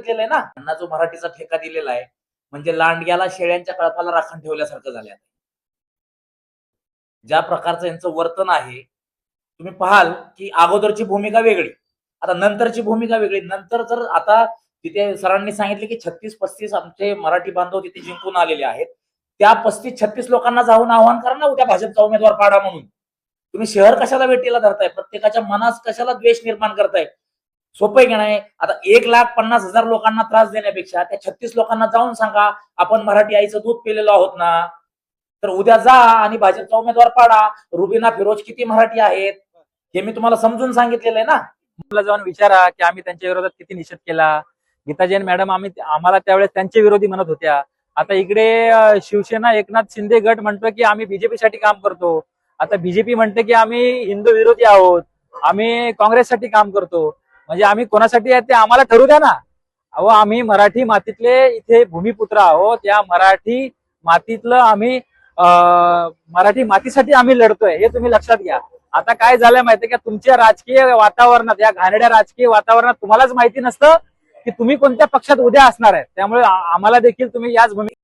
केलंय ना, त्यांना जो मराठीचा ठेका दिलेला आहे म्हणजे लांडग्याला शेळ्यांच्या कळपाला राखण ठेवल्यासारखं झालंय. ज्या प्रकारचं यांचं वर्तन आहे, तुम्ही पाहाल की अगोदरची भूमिका वेगळी, आता नंतरची भूमिका वेगळी. नंतर जर आता तिथे सरांनी सांगितले की 36-35 आमचे मराठी बांधव तिथे जिंकून आलेले आहेत. त्या 35-36 लोकांना जाऊन आव्हान करा ना उद्या भाजपचा उमेदवार पाडा म्हणून. तुम्ही शहर कशाला वेटीला धरताय? प्रत्येकाच्या मनास कशाला द्वेष निर्माण करताय? सोपं आहे की नाही? आता 1,50,000 लोकांना त्रास देण्यापेक्षा त्या 36 लोकांना जाऊन सांगा, आपण मराठी आईचं दूध पिलेलो आहोत ना. तर उद्या जा आणि भाजपचा उमेदवार पाडा. रुबीना फिरोज किती मराठी आहेत हे मी तुम्हाला समजून सांगितलेलं आहे ना. मला जाऊन विचारा की आम्ही त्यांच्या विरोधात किती निषेध केला. गीता जैन मॅडम आम्हाला त्यावेळेस त्यांचे विरोधी म्हणत होत्या. आता इकडे शिवसेना एकनाथ शिंदे गट म्हणतो की आम्ही बीजेपीसाठी काम करतो. आता बीजेपी म्हणते की आम्ही हिंदू विरोधी आहोत, आम्ही काँग्रेससाठी काम करतो. म्हणजे आम्ही कोणासाठी आहे ते आम्हाला ठरू द्या ना. अहो, आम्ही मराठी मातीतले इथे भूमिपुत्र आहोत. या मराठी मातीतलं आम्ही मराठी मातीसाठी आम्ही लढतोय, हे तुम्ही लक्षात घ्या. आता काय झालंय माहितीये का, तुमच्या राजकीय वातावरणात, या घाणेरड्या राजकीय वातावरणात तुम्हालाच माहिती नसतं की तुम्ही कोणत्या पक्षात उद्या असणार आहे. त्यामुळे आम्हाला देखील तुम्ही याच भूमिका